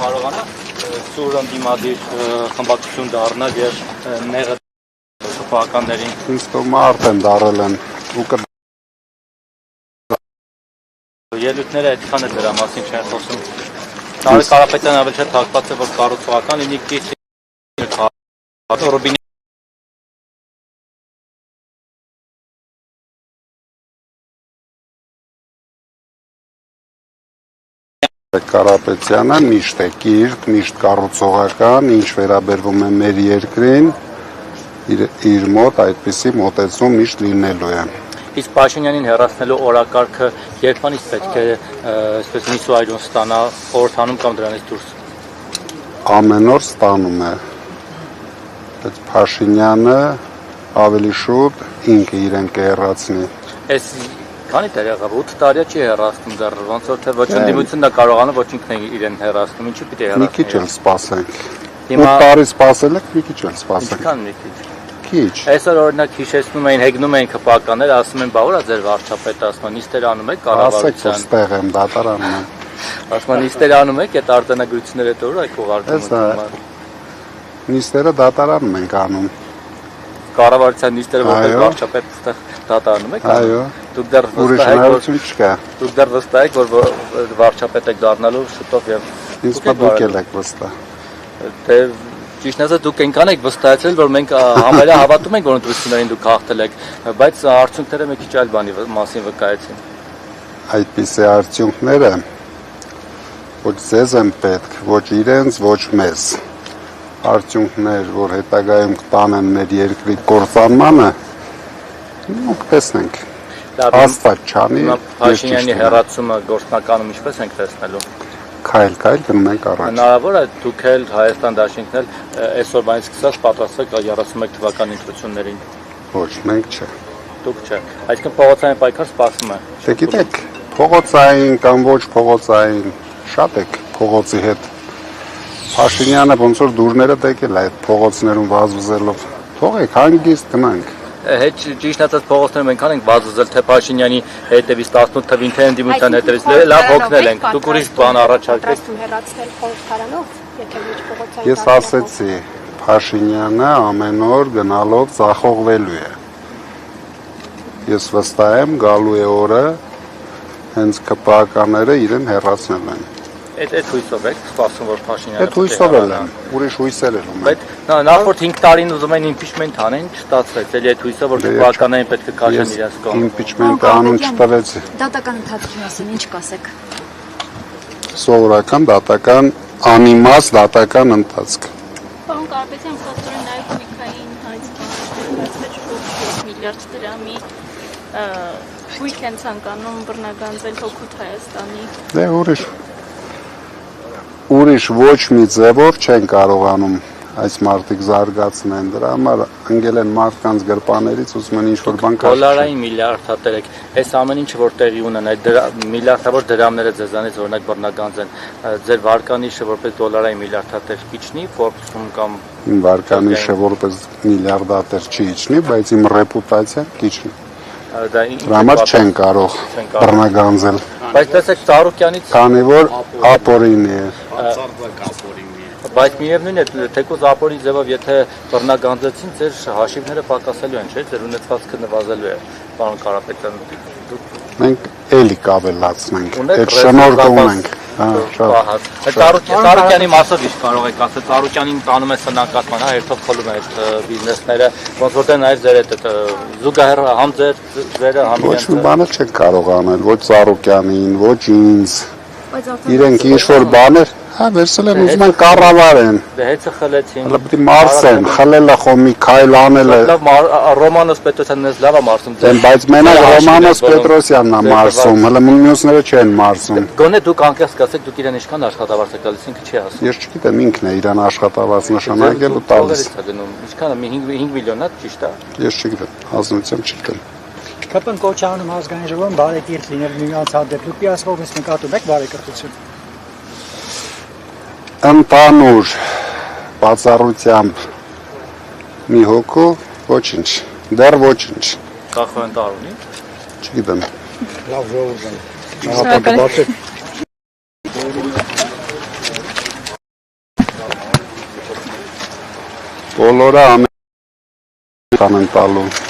կարողանա սուրն դիմադիր խմբակցություն դառնալ եւ նեղը շփականներին։ Ինձ թվում է արդեն դարել են ու ելույթները այդքան է դրա մասին չեն խոսում։ Նարեկ Կարապետյանը ավելի շատ հակված է, որ կառուցողական լինի կից Ռուբինի Կարապետյանը միշտ է կիրթ, միշտ կառուցողական, ինչ վերաբերվում է մեր երկրին, իր մոտ այդպիսի մոտեցում միշտ լինելու է։ Իսկ Փաշինյանին հեռացնելու օրակարգը երբանից պետք է այսպես միսու այրուն ստանա խորհրդանում կամ դրանից դուրս։ Ամեն օր ստանում է։ Բայց Փաշինյանը ավելի շուտ ինքը իրեն կհեռացնի։ Այս քանի տարի եղավ 8 տարի չի հեռացնում դեռ ոնց որ թե ոչ ընդդիմությունն է կարողանում ոչ ինքն է իրեն հեռացնում ինչի պիտի հեռացնի։ Մի քիչ էլ սպասենք։ 8 տարի սպասել եք, մի քիչ էլ սպասենք։ Ինչքան մի քիչ։ Քիչ։ Այսօր օրինակ հիշեցնում էին, հեգնում էին քպականներ, ասում են, բա ուր է ձեր վարչապետը, ասում են, նիստեր անում եք կառավարության։ Ասեք, որ ստեղ եմ, դատարանում եմ։ Ասում են, նիստեր անում եք, այդ արտանագրությունները դե ուր եք ուղարկում։ Նիստերը դատարանում ենք անում։ Կառավարության նիստերը որպես վարչապետ այդտեղ դատարանում եք։ Այո։ Դուք դեռ վստահ եք, որ վարչապետ եք դառնալու շուտով եւ ինձ դուք եք վստահ։ Դե ճիշտն ասած դուք այնքան եք վստահեցել, որ մենք համարյա հավատում ենք, որ ընտրություններին դուք հաղթել եք, բայց արդյունքները մի քիչ այլ բանի մասին վկայեցին։ Այդպիսի արդյունքները ոչ ձեզ են պետք, ոչ իրենց, ոչ մեզ։ Արդյունքներ, որ հետագայում կտանեն մեր երկրի կործանմանը, մենք տեսնենք։ Աստված չանի։ Փաշինյանի հեռացումը գործնականում ինչպես ենք տեսնելու։ Քայլ գնանք առաջ։ Հնարավոր է դուք էլ Հայաստան դաշինքն էլ այսօր բանից սկսած պատրաստվեք 31 թվականի ընտրություններին։ Ոչ, մենք չէ։ Դուք չէ։ Այսինքն փողոցային պայքար սպասում է։ Դե գիտեք, փողոցային կամ ոչ փողոցային շատ եք փողոցի հետ։ Փաշինյանը ոնց որ դուրները դեկել է այդ փողոցներում վազվզելով։ Թողեք հանգիստ գնանք։ Հետ ճիշտ ասած փողոցներում այնքան ենք վազվզել, թե Փաշինյանի հետևից 18 թվին թե ընդդիմության հետևից լավ հոգնել ենք։ Դուք ուրիշ բան առաջարկեք։ Ես ասեցի, Փաշինյանը ամեն օր գնալով ձախողվելու է։ Ես վստահ եմ գալու է օրը հենց ԿՊԱ-ականները իրեն հեռացնել են։ Այդ հույսով եք սպասում, որ Փաշինյանը։ Այդ հույսով էլ եմ, ուրիշ հույսեր էլ ունեմ։ Բայց նախորդ 5 տարին ուզում են իմպիչմենտ անեն, չստացվեց, էլի այդ հույսը, որ ԿՊԱ-ականներին պետք է քաշեն իրենց կողմ։ Իմպիչմենտը անուն չտվեցի։ Դատական ընթացքի մասին ինչ կասեք։ Սովորական դատական անիմաց դատական ընթացք։ Պարոն Կարապետյան, փաստորեն նաև Միքային հայցքան միլիարդ դրամի շույթ են ցանկանում բռնագանձել հօգուտ Հայաստանի։ Դե ուրիշ ոչ մի ձևով չեն կարողանում այս մարդիկ զարգացնեն, դրա համար ընկել են մարդկանց գրպաներից ուզում են ինչ-որ բան կաշկել։ Դոլարային միլիարդատեր եք, այս ամեն ինչը որ տեղի ունեն, այդ միլիարդավոր դրամները ձեզանից օրինակ բռնագանձեն, ձեր վարկանիշը որպես դոլարային միլիարդատեր իջնի, Forbes-ում կամ իմ վարկանիշը որպես միլիարդատեր չի իջնի, բայց իմ ռեպուտացիան կիջնի։ Դրա համար չեն կարող բռնագանձել։ Բայց տեսեք Ծառուկյանից, քանի որ ապօրինի է։ Բայց միևնույն է, թեկուզ ապօրինի ձևով եթե բռնագանձեցին, ձեր հաշիվները պակասելու են, չէ՞, ձեր ունեցվածքը նվազելու է, պարոն Կարապետյան։ Մենք էլի կավելացնենք, այդ շնորհքը ունենք։ Ծառուկյանի մասով ինչ կարող եք ասել, Ծառուկյանին տանում է սնանկացման, հերթով խլում է այդ բիզնեսները, ոնց որ նայր ձեր այդ զուգահեռ համ ձերը համ ոչ մի բանը չեն կարող անել, ոչ Ծառուկյանին, ոչ ինձ։ Իրենք ինչ-որ բաներ, վերցել են ուզում են կառավարեն։ Դե հեծը խլեցին։ Հələ պիտի մարսեն, խլելը խո մի քայլ անելը։ Լավ Ռոմանոս Պետրոսյանն էս լավ է մարսում։ Բայց մենակ Ռոմանոս Պետրոսյանն է մարսում, հələ մյուսները չեն մարսում։ Գոնե դուք անկեղծ կասեք, դուք իրեն ինչքան աշխատավարձ եք տալիս, ինքը չի ասում։ Ես չգիտեմ, ինքն է իրան աշխատավարձ նշանակել ու տալիս։ Ինչքան է 5 միլիոն է, ճիշտ է։ Ես չգիտեմ, ազնությամբ չգիտեմ։ ԿՊ-ն կոչ անում ազգային ժողովում բարեկիրթ լինել միմյանց հանդեպ։ Դուք պիասվորից նկատում եք բարեկրթություն։ Ընդանուր բացառությամբ մի հոգու ոչինչ, դեռ ոչինչ։ Կախվեն տարունի։ Չգիտեմ։ Լավ ժողով են։ բոլորը ամեն տալու